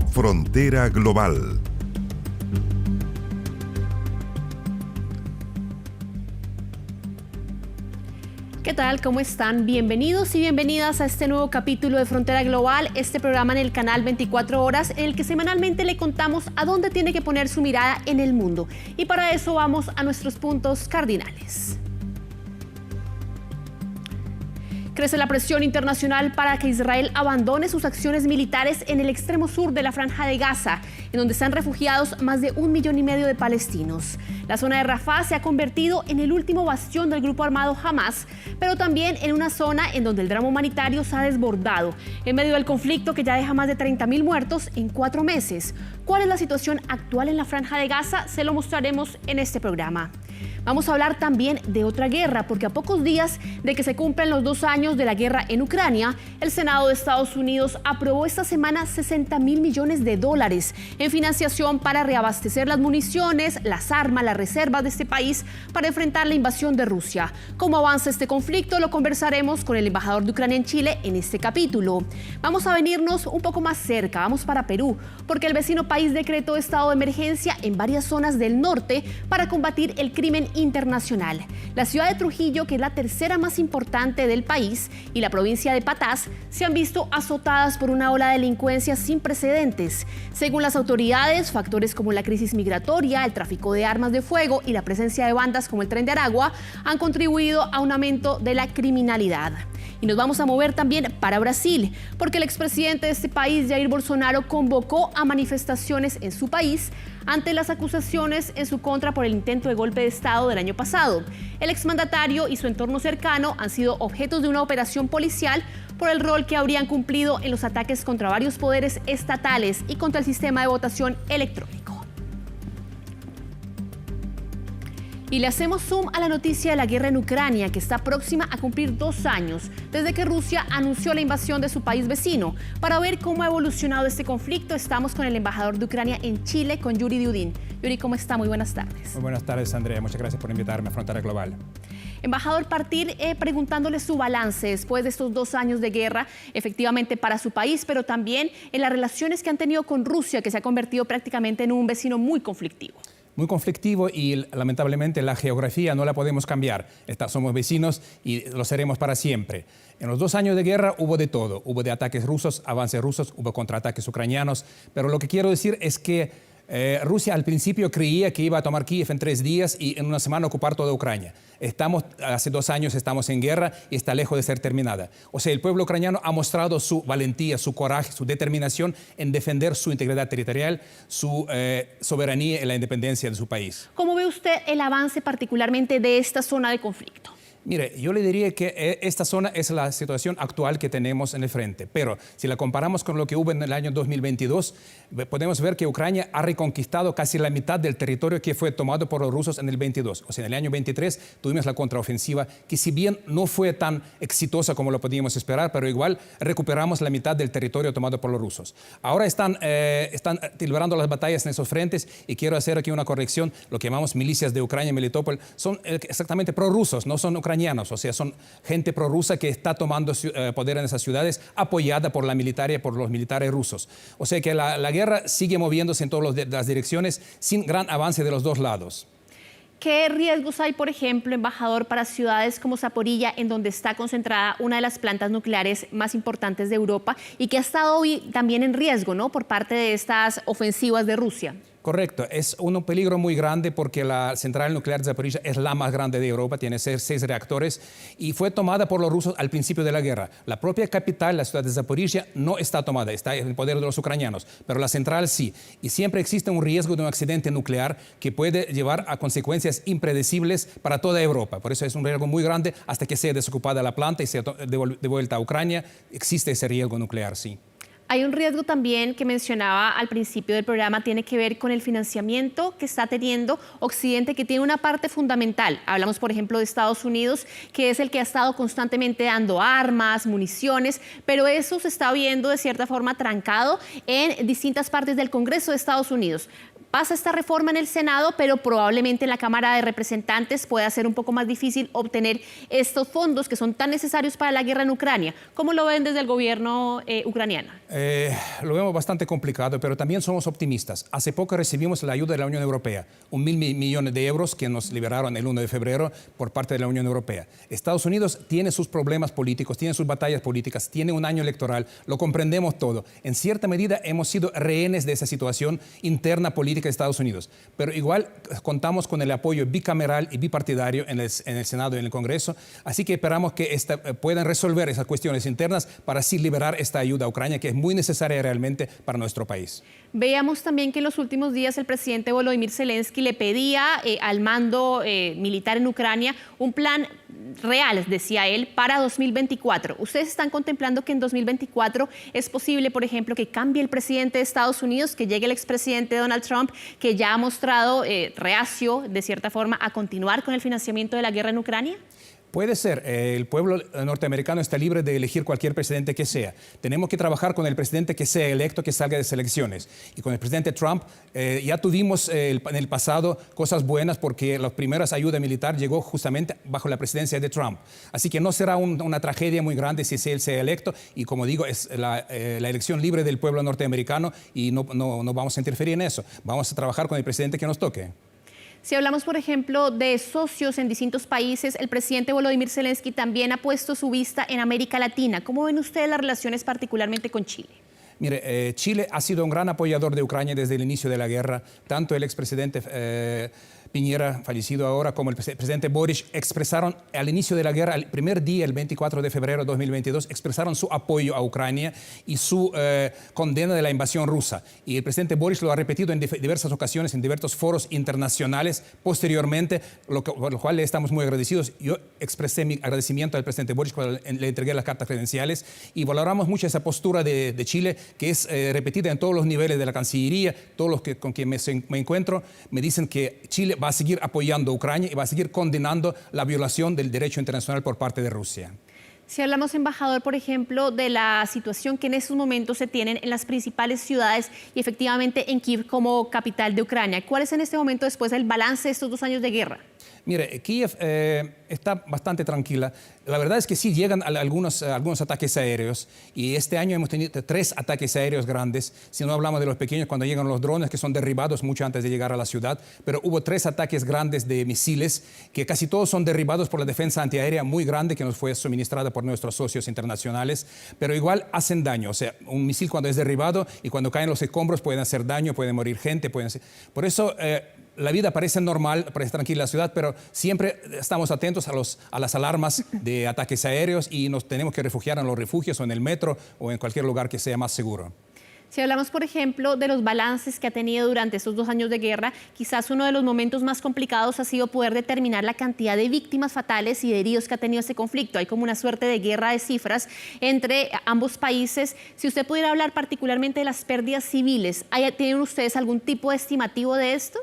Frontera Global. ¿Qué tal? ¿Cómo están? Bienvenidos y bienvenidas a este nuevo capítulo de Frontera Global, este programa en el canal 24 Horas, en el que semanalmente le contamos a dónde tiene que poner su mirada en el mundo. Y para eso vamos a nuestros puntos cardinales. Crece la presión internacional para que Israel abandone sus acciones militares en el extremo sur de la Franja de Gaza, en donde están refugiados más de 1,5 millones de palestinos. La zona de Rafah se ha convertido en el último bastión del grupo armado Hamas, pero también en una zona en donde el drama humanitario se ha desbordado, en medio del conflicto que ya deja más de 30.000 muertos en 4 meses. ¿Cuál es la situación actual en la Franja de Gaza? Se lo mostraremos en este programa. Vamos a hablar también de otra guerra, porque a pocos días de que se cumplan los 2 años de la guerra en Ucrania, el Senado de Estados Unidos aprobó esta semana $60.000 millones en financiación para reabastecer las municiones, las armas, las reservas de este país para enfrentar la invasión de Rusia. ¿Cómo avanza este conflicto? Lo conversaremos con el embajador de Ucrania en Chile en este capítulo. Vamos a venirnos un poco más cerca, vamos para Perú, porque el vecino país decretó estado de emergencia en varias zonas del norte para combatir el crimen internacional. La ciudad de Trujillo, que es la tercera más importante del país, y la provincia de Patás se han visto azotadas por una ola de delincuencia sin precedentes. Según las autoridades, factores como la crisis migratoria, el tráfico de armas de fuego y la presencia de bandas como el Tren de Aragua han contribuido a un aumento de la criminalidad. Y nos vamos a mover también para Brasil, porque el expresidente de este país, Jair Bolsonaro, convocó a manifestaciones en su país ante las acusaciones en su contra por el intento de golpe de Estado del año pasado. El exmandatario y su entorno cercano han sido objetos de una operación policial por el rol que habrían cumplido en los ataques contra varios poderes estatales y contra el sistema de votación electrónico. Y le hacemos zoom a la noticia de la guerra en Ucrania, que está próxima a cumplir 2 años desde que Rusia anunció la invasión de su país vecino. Para ver cómo ha evolucionado este conflicto, estamos con el embajador de Ucrania en Chile, con Yuri Diudin. Yuri, ¿cómo está? Muy buenas tardes. Muy buenas tardes, Andrea. Muchas gracias por invitarme a Frontera Global. Embajador, partir preguntándole su balance después de estos 2 años de guerra, efectivamente para su país, pero también en las relaciones que han tenido con Rusia, que se ha convertido prácticamente en un vecino muy conflictivo. Muy conflictivo y lamentablemente la geografía no la podemos cambiar. Somos vecinos y lo seremos para siempre. En los 2 años de guerra hubo de todo. Hubo de ataques rusos, avances rusos, hubo contraataques ucranianos. Pero lo que quiero decir es que Rusia al principio creía que iba a tomar Kiev en 3 días y en una semana ocupar toda Ucrania. Hace 2 años estamos en guerra y está lejos de ser terminada. O sea, el pueblo ucraniano ha mostrado su valentía, su coraje, su determinación en defender su integridad territorial, su soberanía y la independencia de su país. ¿Cómo ve usted el avance particularmente de esta zona de conflicto? Mire, yo le diría que esta zona es la situación actual que tenemos en el frente, pero si la comparamos con lo que hubo en el año 2022, podemos ver que Ucrania ha reconquistado casi la mitad del territorio que fue tomado por los rusos en el 22. O sea, en el año 23 tuvimos la contraofensiva, que si bien no fue tan exitosa como lo podíamos esperar, pero igual recuperamos la mitad del territorio tomado por los rusos. Ahora están librando las batallas en esos frentes y quiero hacer aquí una corrección. Lo que llamamos milicias de Ucrania, Melitopol, son exactamente prorrusos, no son ucranianos. O sea, son gente prorrusa que está tomando poder en esas ciudades apoyada por por los militares rusos. O sea que la guerra sigue moviéndose en todas las direcciones sin gran avance de los 2 lados. ¿Qué riesgos hay, por ejemplo, embajador, para ciudades como Zaporilla, en donde está concentrada una de las plantas nucleares más importantes de Europa y que ha estado hoy también en riesgo, ¿no?, por parte de estas ofensivas de Rusia? Correcto, es un peligro muy grande porque la central nuclear de Zaporizhia es la más grande de Europa, tiene 6 reactores y fue tomada por los rusos al principio de la guerra. La propia capital, la ciudad de Zaporizhia, no está tomada, está en el poder de los ucranianos, pero la central sí. Y siempre existe un riesgo de un accidente nuclear que puede llevar a consecuencias impredecibles para toda Europa. Por eso es un riesgo muy grande hasta que sea desocupada la planta y sea devuelta a Ucrania. Existe ese riesgo nuclear, sí. Hay un riesgo también que mencionaba al principio del programa, tiene que ver con el financiamiento que está teniendo Occidente, que tiene una parte fundamental. Hablamos, por ejemplo, de Estados Unidos, que es el que ha estado constantemente dando armas, municiones, pero eso se está viendo de cierta forma trancado en distintas partes del Congreso de Estados Unidos. Pasa esta reforma en el Senado, pero probablemente en la Cámara de Representantes pueda ser un poco más difícil obtener estos fondos que son tan necesarios para la guerra en Ucrania. ¿Cómo lo ven desde el gobierno ucraniano? Lo vemos bastante complicado, pero también somos optimistas. Hace poco recibimos la ayuda de la Unión Europea, 1.000 millones de euros que nos liberaron el 1 de febrero por parte de la Unión Europea. Estados Unidos tiene sus problemas políticos, tiene sus batallas políticas, tiene un año electoral, lo comprendemos todo. En cierta medida hemos sido rehenes de esa situación interna política de Estados Unidos, pero igual contamos con el apoyo bicameral y bipartidario en el Senado y en el Congreso, así que esperamos que puedan resolver esas cuestiones internas para así liberar esta ayuda a Ucrania, que es muy necesaria realmente para nuestro país. Veíamos también que en los últimos días el presidente Volodymyr Zelensky le pedía al mando militar en Ucrania un plan real, decía él, para 2024. ¿Ustedes están contemplando que en 2024 es posible, por ejemplo, que cambie el presidente de Estados Unidos, que llegue el expresidente Donald Trump, que ya ha mostrado reacio, de cierta forma, a continuar con el financiamiento de la guerra en Ucrania? Puede ser. El pueblo norteamericano está libre de elegir cualquier presidente que sea. Tenemos que trabajar con el presidente que sea electo, que salga de las elecciones. Y con el presidente Trump ya tuvimos en el pasado cosas buenas porque las primeras ayudas militares llegó justamente bajo la presidencia de Trump. Así que no será una tragedia muy grande si él sea electo. Y como digo, es la elección libre del pueblo norteamericano y no vamos a interferir en eso. Vamos a trabajar con el presidente que nos toque. Si hablamos, por ejemplo, de socios en distintos países, el presidente Volodymyr Zelensky también ha puesto su vista en América Latina. ¿Cómo ven ustedes las relaciones particularmente con Chile? Mire, Chile ha sido un gran apoyador de Ucrania desde el inicio de la guerra. Tanto el expresidente Piñera, fallecido ahora, como el presidente Boric expresaron al inicio de la guerra, el primer día, el 24 de febrero de 2022, expresaron su apoyo a Ucrania y su condena de la invasión rusa. Y el presidente Boric lo ha repetido en diversas ocasiones, en diversos foros internacionales posteriormente, por lo cual le estamos muy agradecidos. Yo expresé mi agradecimiento al presidente Boric cuando le entregué las cartas credenciales y valoramos mucho esa postura de Chile, que es repetida en todos los niveles de la Cancillería. Todos los con quienes me encuentro me dicen que Chile va a seguir apoyando a Ucrania y va a seguir condenando la violación del derecho internacional por parte de Rusia. Si hablamos, embajador, por ejemplo, de la situación que en estos momentos se tienen en las principales ciudades y efectivamente en Kiev como capital de Ucrania, ¿cuál es en este momento después el balance de estos 2 años de guerra? Mire, Kiev está bastante tranquila. La verdad es que sí llegan algunos ataques aéreos y este año hemos tenido 3 ataques aéreos grandes. Si no hablamos de los pequeños, cuando llegan los drones que son derribados mucho antes de llegar a la ciudad, pero hubo 3 ataques grandes de misiles que casi todos son derribados por la defensa antiaérea muy grande que nos fue suministrada por nuestros socios internacionales, pero igual hacen daño. O sea, un misil cuando es derribado y cuando caen los escombros pueden hacer daño, puede morir gente. Por eso la vida parece normal, parece tranquila la ciudad, pero siempre estamos atentos a las alarmas de ataques aéreos y nos tenemos que refugiar en los refugios o en el metro o en cualquier lugar que sea más seguro. Si hablamos, por ejemplo, de los balances que ha tenido durante estos 2 años de guerra, quizás uno de los momentos más complicados ha sido poder determinar la cantidad de víctimas fatales y de heridos que ha tenido este conflicto. Hay como una suerte de guerra de cifras entre ambos países. Si usted pudiera hablar particularmente de las pérdidas civiles, ¿tienen ustedes algún tipo de estimativo de esto?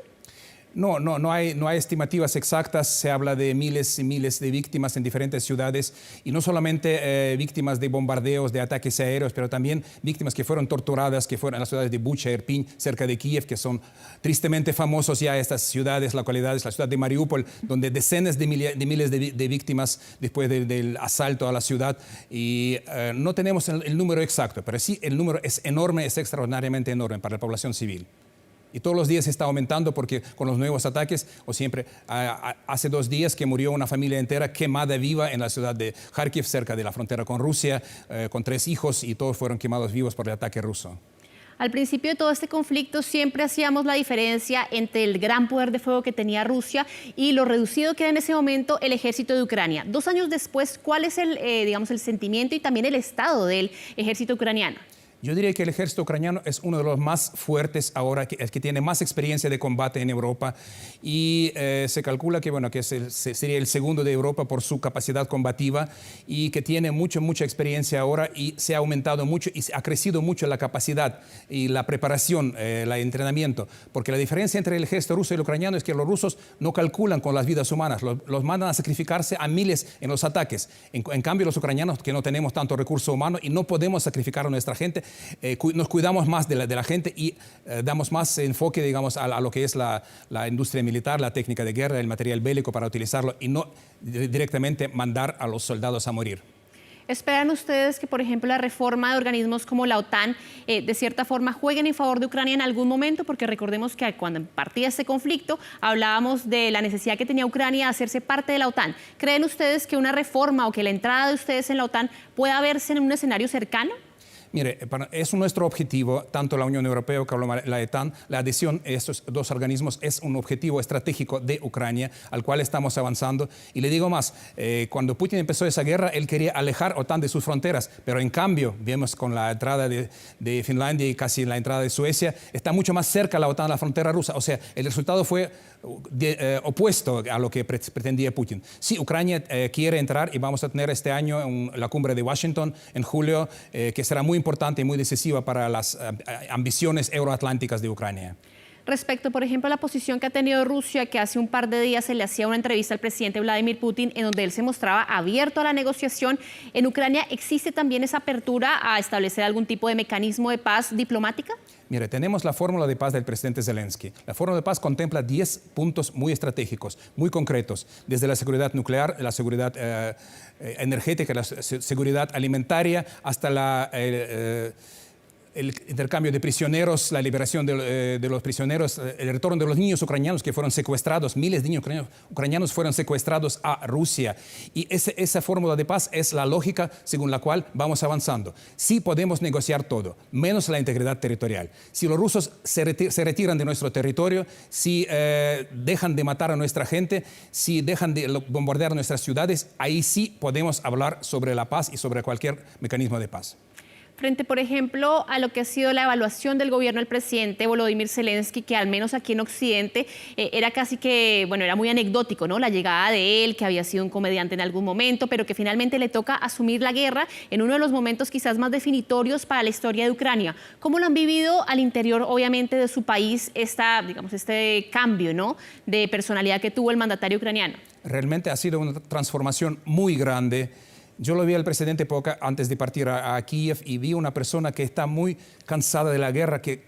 No hay estimativas exactas. Se habla de miles y miles de víctimas en diferentes ciudades y no solamente víctimas de bombardeos, de ataques aéreos, pero también víctimas que fueron torturadas, que fueron en las ciudades de Bucha, Irpin, cerca de Kiev, que son tristemente famosos ya estas ciudades, localidades, la ciudad de Mariupol, donde decenas de miles de víctimas después del asalto a la ciudad. Y no tenemos el número exacto, pero sí el número es enorme, es extraordinariamente enorme para la población civil. Y todos los días está aumentando porque con los nuevos ataques, hace 2 días que murió una familia entera quemada viva en la ciudad de Kharkiv, cerca de la frontera con Rusia, con 3 hijos y todos fueron quemados vivos por el ataque ruso. Al principio de todo este conflicto siempre hacíamos la diferencia entre el gran poder de fuego que tenía Rusia y lo reducido que era en ese momento el ejército de Ucrania. 2 años después, ¿cuál es el sentimiento y también el estado del ejército ucraniano? Yo diría que el ejército ucraniano es uno de los más fuertes ahora, el que tiene más experiencia de combate en Europa y se calcula que sería el segundo de Europa por su capacidad combativa y que tiene mucha experiencia ahora y se ha aumentado mucho y ha crecido mucho la capacidad y la preparación, el entrenamiento, porque la diferencia entre el ejército ruso y el ucraniano es que los rusos no calculan con las vidas humanas, los mandan a sacrificarse a miles en los ataques. En cambio, los ucranianos, que no tenemos tanto recurso humano y no podemos sacrificar a nuestra gente, nos cuidamos más de la gente y damos más enfoque, digamos, a lo que es la industria militar, la técnica de guerra, el material bélico para utilizarlo y no directamente mandar a los soldados a morir. ¿Esperan ustedes que, por ejemplo, la reforma de organismos como la OTAN, de cierta forma, jueguen en favor de Ucrania en algún momento? Porque recordemos que cuando partía este conflicto, hablábamos de la necesidad que tenía Ucrania de hacerse parte de la OTAN. ¿Creen ustedes que una reforma o que la entrada de ustedes en la OTAN pueda verse en un escenario cercano? Mire, es nuestro objetivo, tanto la Unión Europea como la OTAN, la adhesión a estos dos organismos es un objetivo estratégico de Ucrania, al cual estamos avanzando. Y le digo más, cuando Putin empezó esa guerra, él quería alejar a OTAN de sus fronteras, pero en cambio, vemos con la entrada de Finlandia y casi la entrada de Suecia, está mucho más cerca la OTAN a la frontera rusa. O sea, el resultado fue opuesto a lo que pretendía Putin. Sí, Ucrania quiere entrar y vamos a tener este año la cumbre de Washington en julio, que será muy importante y muy decisiva para las ambiciones euroatlánticas de Ucrania. Respecto, por ejemplo, a la posición que ha tenido Rusia, que hace un par de días se le hacía una entrevista al presidente Vladimir Putin en donde él se mostraba abierto a la negociación. ¿En Ucrania existe también esa apertura a establecer algún tipo de mecanismo de paz diplomática? Mire, tenemos la fórmula de paz del presidente Zelensky. La fórmula de paz contempla 10 puntos muy estratégicos, muy concretos, desde la seguridad nuclear, la seguridad energética, la seguridad alimentaria, hasta el intercambio de prisioneros, la liberación de los prisioneros, el retorno de los niños ucranianos que fueron secuestrados, miles de niños ucranianos fueron secuestrados a Rusia. Y esa fórmula de paz es la lógica según la cual vamos avanzando. Sí podemos negociar todo, menos la integridad territorial. Si los rusos se retiran de nuestro territorio, si dejan de matar a nuestra gente, si dejan de bombardear nuestras ciudades, ahí sí podemos hablar sobre la paz y sobre cualquier mecanismo de paz. Frente, por ejemplo, a lo que ha sido la evaluación del gobierno del presidente Volodymyr Zelensky, que al menos aquí en Occidente era casi que, bueno, era muy anecdótico, ¿no? La llegada de él, que había sido un comediante en algún momento, pero que finalmente le toca asumir la guerra en uno de los momentos quizás más definitorios para la historia de Ucrania. ¿Cómo lo han vivido al interior, obviamente, de su país, este cambio, ¿no?, de personalidad que tuvo el mandatario ucraniano? Realmente ha sido una transformación muy grande. Yo lo vi al presidente antes de partir a Kiev y vi una persona que está muy cansada de la guerra, que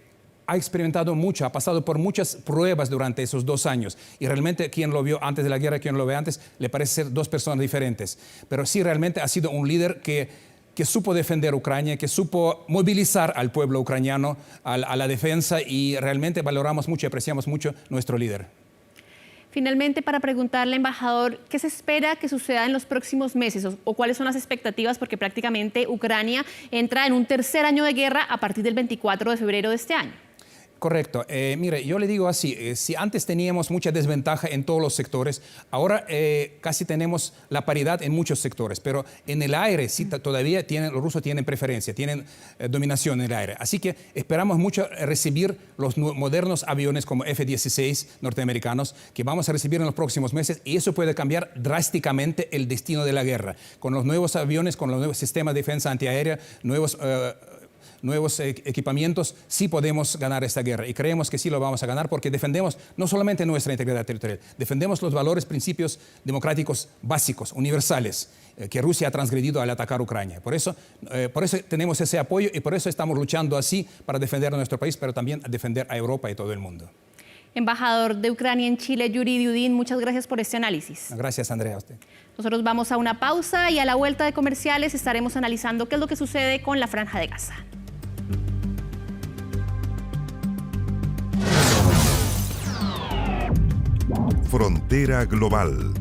ha experimentado mucho, ha pasado por muchas pruebas durante esos 2 años. Y realmente quien lo vio antes de la guerra y quien lo ve antes, le parece ser 2 personas diferentes. Pero sí, realmente ha sido un líder que supo defender Ucrania, que supo movilizar al pueblo ucraniano a la defensa, y realmente valoramos mucho y apreciamos mucho nuestro líder. Finalmente, para preguntarle, embajador, ¿qué se espera que suceda en los próximos meses o cuáles son las expectativas? Porque prácticamente Ucrania entra en un tercer año de guerra a partir del 24 de febrero de este año. Correcto. Mire, yo le digo así, si antes teníamos mucha desventaja en todos los sectores, ahora casi tenemos la paridad en muchos sectores, pero en el aire sí todavía los rusos tienen preferencia, tienen dominación en el aire. Así que esperamos mucho recibir los modernos aviones como F-16 norteamericanos que vamos a recibir en los próximos meses, y eso puede cambiar drásticamente el destino de la guerra. Con los nuevos aviones, con los nuevos sistemas de defensa antiaérea, nuevos equipamientos, sí podemos ganar esta guerra, y creemos que sí lo vamos a ganar porque defendemos no solamente nuestra integridad territorial, defendemos los valores, principios democráticos básicos, universales, que Rusia ha transgredido al atacar Ucrania. Por eso tenemos ese apoyo y por eso estamos luchando así para defender a nuestro país, pero también defender a Europa y todo el mundo. Embajador de Ucrania en Chile, Yuri Diudin, muchas gracias por este análisis. Gracias, Andrea, a usted. Nosotros vamos a una pausa y a la vuelta de comerciales estaremos analizando qué es lo que sucede con la Franja de Gaza. Frontera Global.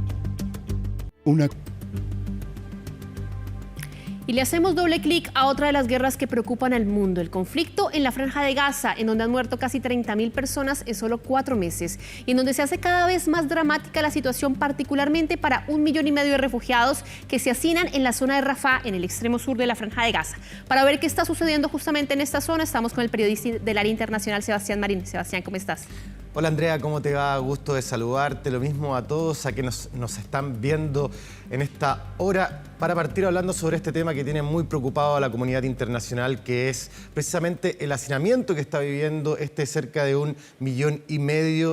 Y le hacemos doble clic a otra de las guerras que preocupan al mundo, el conflicto en la Franja de Gaza, en donde han muerto casi 30.000 personas en solo 4 meses, y en donde se hace cada vez más dramática la situación, particularmente para 1,5 millones de refugiados que se hacinan en la zona de Rafah, en el extremo sur de la Franja de Gaza. Para ver qué está sucediendo justamente en esta zona, estamos con el periodista del área internacional, Sebastián Marín. Sebastián, ¿cómo estás? Hola Andrea, ¿cómo te va? Gusto de saludarte. Lo mismo a todos a que nos están viendo en esta hora para partir hablando sobre este tema que tiene muy preocupado a la comunidad internacional, que es precisamente el hacinamiento que está viviendo cerca de 1,5 millones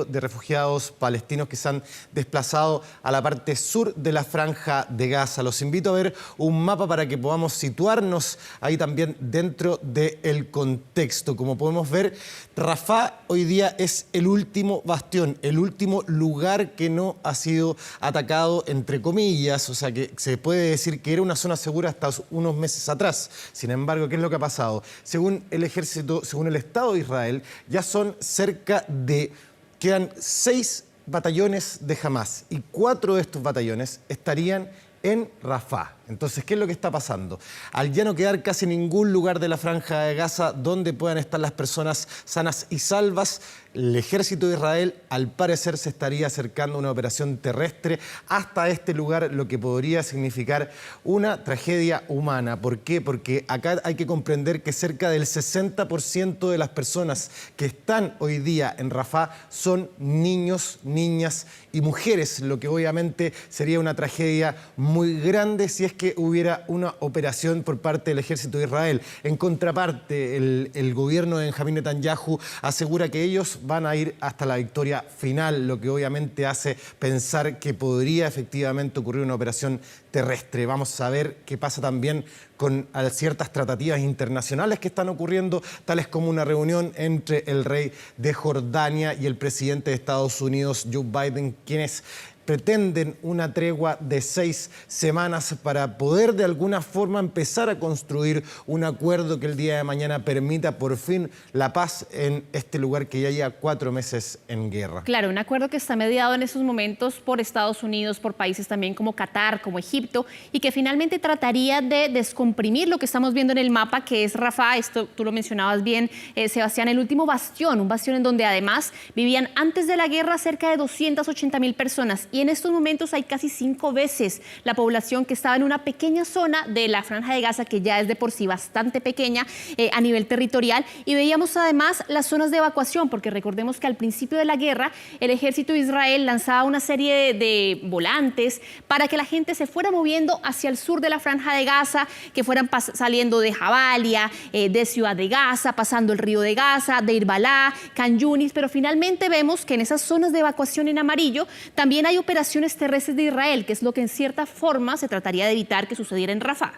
de refugiados palestinos que se han desplazado a la parte sur de la Franja de Gaza. Los invito a ver un mapa para que podamos situarnos ahí también dentro del contexto. Como podemos ver, Rafah hoy día es el último bastión, el último lugar que no ha sido atacado, entre comillas, o sea que se puede decir que era una zona segura hasta unos meses atrás. Sin embargo, ¿qué es lo que ha pasado? Según el ejército, según el Estado de Israel, ya son quedan 6 batallones de Hamas y 4 de estos batallones estarían en Rafah. Entonces, ¿qué es lo que está pasando? Al ya no quedar casi ningún lugar de la Franja de Gaza donde puedan estar las personas sanas y salvas, el ejército de Israel, al parecer, se estaría acercando a una operación terrestre hasta este lugar, lo que podría significar una tragedia humana. ¿Por qué? Porque acá hay que comprender que cerca del 60% de las personas que están hoy día en Rafah son niños, niñas y mujeres, lo que obviamente sería una tragedia muy grande si es que hubiera una operación por parte del ejército de Israel. En contraparte, el gobierno de Benjamín Netanyahu asegura que ellos van a ir hasta la victoria final, lo que obviamente hace pensar que podría efectivamente ocurrir una operación terrestre. Vamos a ver qué pasa también con ciertas tratativas internacionales que están ocurriendo, tales como una reunión entre el rey de Jordania y el presidente de Estados Unidos, Joe Biden, quienes pretenden una tregua de 6 semanas para poder de alguna forma empezar a construir un acuerdo que el día de mañana permita por fin la paz en este lugar que ya lleva 4 meses en guerra. Claro, un acuerdo que está mediado en estos momentos por Estados Unidos, por países también como Qatar, como Egipto, y que finalmente trataría de descomprimir lo que estamos viendo en el mapa, que es Rafah. Esto tú lo mencionabas bien, Sebastián, el último bastión, un bastión en donde además vivían antes de la guerra cerca de 280.000 personas. Y en estos momentos hay casi 5 veces la población que estaba en una pequeña zona de la Franja de Gaza, que ya es de por sí bastante pequeña a nivel territorial. Y veíamos además las zonas de evacuación, porque recordemos que al principio de la guerra el ejército de Israel lanzaba una serie de volantes para que la gente se fuera moviendo hacia el sur de la Franja de Gaza, que fueran saliendo de Jabalia, de Ciudad de Gaza, pasando el río de Gaza, de Irbalá, Khan Yunis, pero finalmente vemos que en esas zonas de evacuación en amarillo también hay operaciones terrestres de Israel, que es lo que en cierta forma se trataría de evitar que sucediera en Rafah.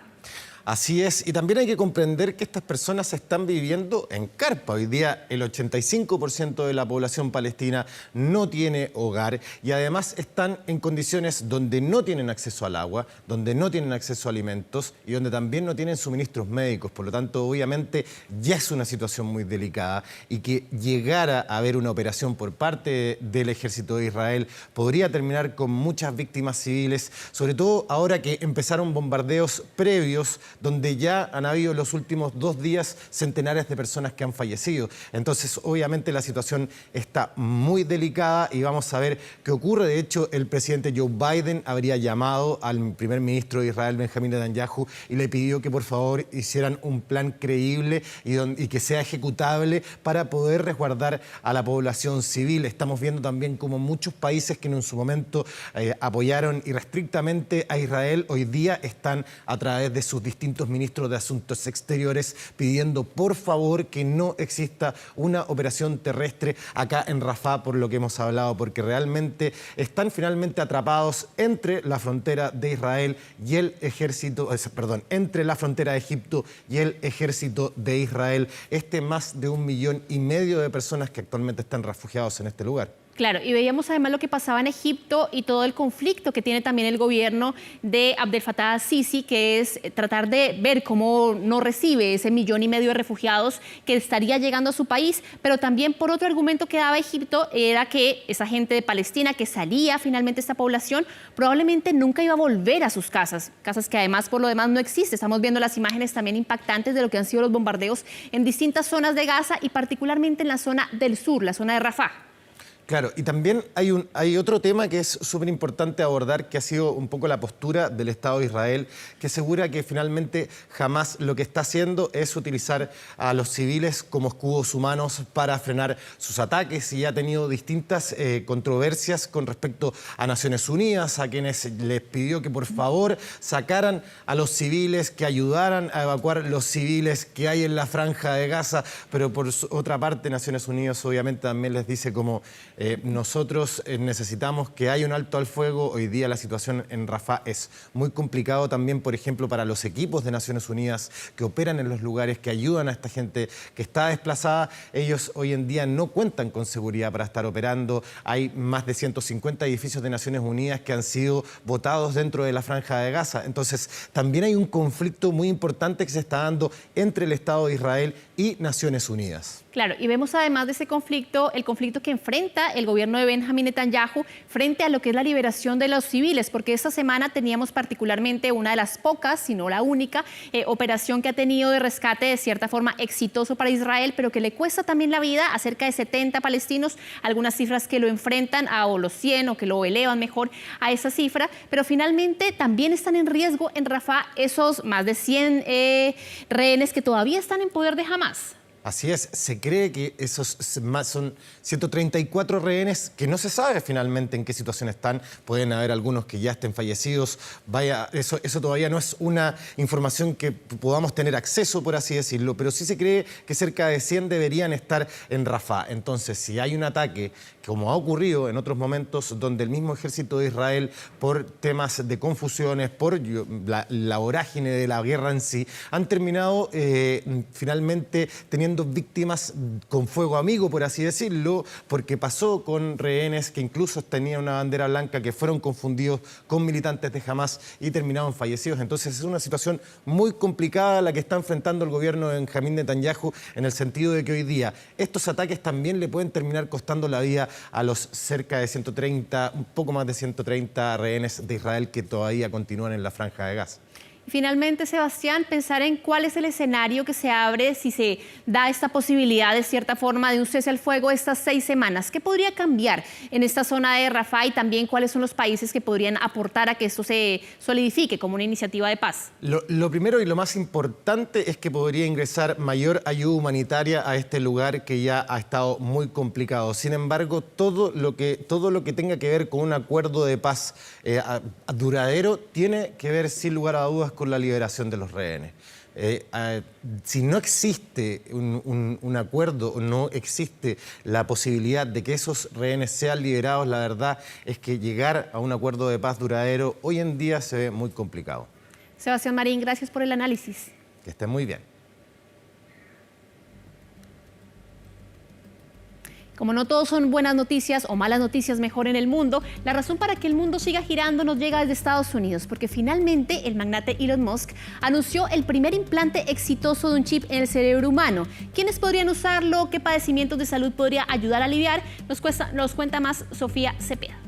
Así es, y también hay que comprender que estas personas están viviendo en carpa. Hoy día el 85% de la población palestina no tiene hogar y además están en condiciones donde no tienen acceso al agua, donde no tienen acceso a alimentos y donde también no tienen suministros médicos. Por lo tanto, obviamente ya es una situación muy delicada y que llegara a haber una operación por parte del ejército de Israel podría terminar con muchas víctimas civiles, sobre todo ahora que empezaron bombardeos previos donde ya han habido los últimos 2 días centenares de personas que han fallecido. Entonces, obviamente la situación está muy delicada y vamos a ver qué ocurre. De hecho, el presidente Joe Biden habría llamado al primer ministro de Israel, Benjamín Netanyahu, y le pidió que por favor hicieran un plan creíble y que sea ejecutable para poder resguardar a la población civil. Estamos viendo también como muchos países que en su momento apoyaron irrestrictamente a Israel, hoy día están a través de sus distintos ministros de Asuntos Exteriores pidiendo por favor que no exista una operación terrestre acá en Rafah, por lo que hemos hablado, porque realmente están finalmente atrapados entre la frontera de Israel y el ejército, entre la frontera de Egipto y el ejército de Israel. Más de 1,5 millones de personas que actualmente están refugiados en este lugar. Claro, y veíamos además lo que pasaba en Egipto y todo el conflicto que tiene también el gobierno de Abdel Fattah al-Sisi, que es tratar de ver cómo no recibe ese 1,5 millones de refugiados que estaría llegando a su país, pero también por otro argumento que daba Egipto era que esa gente de Palestina que salía finalmente esta población probablemente nunca iba a volver a sus casas que además por lo demás no existen. Estamos viendo las imágenes también impactantes de lo que han sido los bombardeos en distintas zonas de Gaza y particularmente en la zona del sur, la zona de Rafah. Claro, y también hay otro tema que es súper importante abordar, que ha sido un poco la postura del Estado de Israel, que asegura que finalmente Hamás lo que está haciendo es utilizar a los civiles como escudos humanos para frenar sus ataques, y ha tenido distintas controversias con respecto a Naciones Unidas, a quienes les pidió que por favor sacaran a los civiles, que ayudaran a evacuar los civiles que hay en la Franja de Gaza, pero por otra parte Naciones Unidas obviamente también les dice como nosotros necesitamos que haya un alto al fuego. Hoy día la situación en Rafah es muy complicado también, por ejemplo, para los equipos de Naciones Unidas que operan en los lugares, que ayudan a esta gente que está desplazada. Ellos hoy en día no cuentan con seguridad para estar operando. Hay más de 150 edificios de Naciones Unidas que han sido botados dentro de la Franja de Gaza. Entonces, también hay un conflicto muy importante que se está dando entre el Estado de Israel y Naciones Unidas. Claro, y vemos además de ese conflicto, el conflicto que enfrenta el gobierno de Benjamín Netanyahu frente a lo que es la liberación de los civiles, porque esta semana teníamos particularmente una de las pocas, si no la única, operación que ha tenido de rescate de cierta forma exitoso para Israel, pero que le cuesta también la vida a cerca de 70 palestinos, algunas cifras que lo enfrentan a los 100 o que lo elevan mejor a esa cifra, pero finalmente también están en riesgo en Rafah esos más de 100 rehenes que todavía están en poder de Hamás. Así es, se cree que esos son 134 rehenes que no se sabe finalmente en qué situación están. Pueden haber algunos que ya estén fallecidos. Vaya, eso todavía no es una información que podamos tener acceso, por así decirlo, pero sí se cree que cerca de 100 deberían estar en Rafah. Entonces, si hay un ataque, como ha ocurrido en otros momentos, donde el mismo ejército de Israel, por temas de confusiones, por la vorágine de la guerra en sí, han terminado finalmente teniendo víctimas con fuego amigo, por así decirlo, porque pasó con rehenes que incluso tenían una bandera blanca, que fueron confundidos con militantes de Hamás y terminaron fallecidos. Entonces es una situación muy complicada la que está enfrentando el gobierno de Benjamín Netanyahu, en el sentido de que hoy día estos ataques también le pueden terminar costando la vida a los cerca de 130, un poco más de 130 rehenes de Israel que todavía continúan en la Franja de Gaza. Finalmente, Sebastián, pensar en cuál es el escenario que se abre si se da esta posibilidad de cierta forma de un cese al fuego estas 6 semanas. ¿Qué podría cambiar en esta zona de Rafah y también cuáles son los países que podrían aportar a que esto se solidifique como una iniciativa de paz? Lo primero y lo más importante es que podría ingresar mayor ayuda humanitaria a este lugar que ya ha estado muy complicado. Sin embargo, todo lo que tenga que ver con un acuerdo de paz duradero tiene que ver sin lugar a dudas con la liberación de los rehenes. Si no existe un acuerdo, no existe la posibilidad de que esos rehenes sean liberados, la verdad es que llegar a un acuerdo de paz duradero hoy en día se ve muy complicado. Sebastián Marín, gracias por el análisis. Que estén muy bien. Como no todos son buenas noticias o malas noticias, mejor en el mundo, la razón para que el mundo siga girando nos llega desde Estados Unidos, porque finalmente el magnate Elon Musk anunció el primer implante exitoso de un chip en el cerebro humano. ¿Quiénes podrían usarlo? ¿Qué padecimientos de salud podría ayudar a aliviar? Nos cuenta más Sofía Cepeda.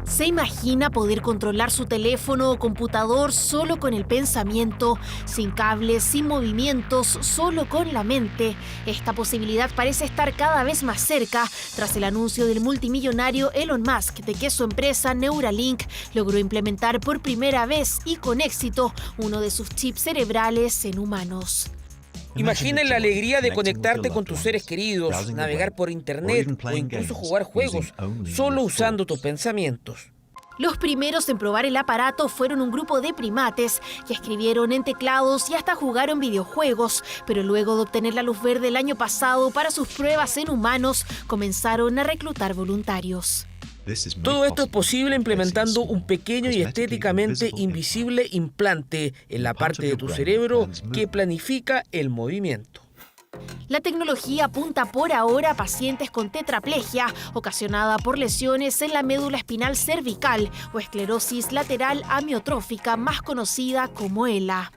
¿Se imagina poder controlar su teléfono o computador solo con el pensamiento, sin cables, sin movimientos, solo con la mente? Esta posibilidad parece estar cada vez más cerca tras el anuncio del multimillonario Elon Musk de que su empresa Neuralink logró implementar por primera vez y con éxito uno de sus chips cerebrales en humanos. Imagina la alegría de conectarte con tus seres queridos, navegar por internet o incluso jugar juegos, solo usando tus pensamientos. Los primeros en probar el aparato fueron un grupo de primates que escribieron en teclados y hasta jugaron videojuegos, pero luego de obtener la luz verde el año pasado para sus pruebas en humanos, comenzaron a reclutar voluntarios. Todo esto es posible implementando un pequeño y estéticamente invisible implante en la parte de tu cerebro que planifica el movimiento. La tecnología apunta por ahora a pacientes con tetraplegia ocasionada por lesiones en la médula espinal cervical o esclerosis lateral amiotrófica, más conocida como ELA.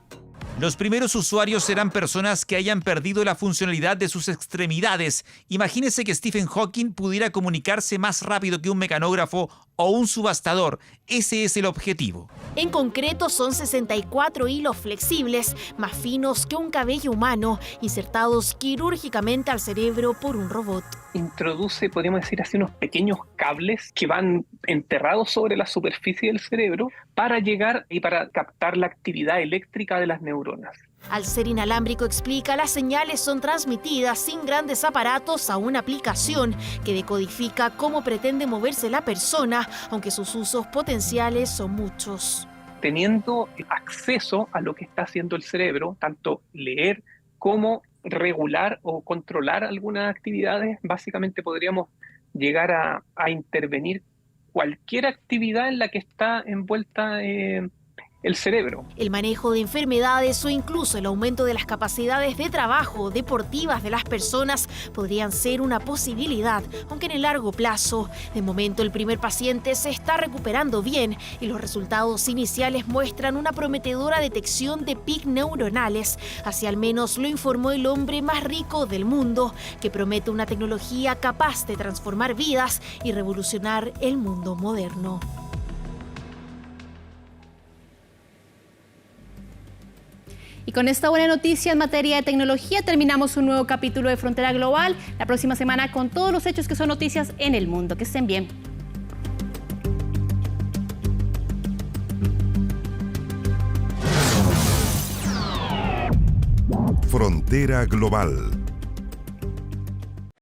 Los primeros usuarios serán personas que hayan perdido la funcionalidad de sus extremidades. Imagínese que Stephen Hawking pudiera comunicarse más rápido que un mecanógrafo o un subastador. Ese es el objetivo. En concreto, son 64 hilos flexibles, más finos que un cabello humano, insertados quirúrgicamente al cerebro por un robot. Introduce, podríamos decir así, unos pequeños cables que van enterrados sobre la superficie del cerebro para llegar y para captar la actividad eléctrica de las neuronas. Al ser inalámbrico, explica, las señales son transmitidas sin grandes aparatos a una aplicación que decodifica cómo pretende moverse la persona, aunque sus usos potenciales son muchos. Teniendo acceso a lo que está haciendo el cerebro, tanto leer como regular o controlar algunas actividades, básicamente podríamos llegar a intervenir cualquier actividad en la que está envuelta el cerebro. El manejo de enfermedades o incluso el aumento de las capacidades de trabajo deportivas de las personas podrían ser una posibilidad, aunque en el largo plazo. De momento, el primer paciente se está recuperando bien y los resultados iniciales muestran una prometedora detección de pics neuronales. Así al menos lo informó el hombre más rico del mundo, que promete una tecnología capaz de transformar vidas y revolucionar el mundo moderno. Y con esta buena noticia en materia de tecnología terminamos un nuevo capítulo de Frontera Global. La próxima semana con todos los hechos que son noticias en el mundo. Que estén bien. Frontera Global.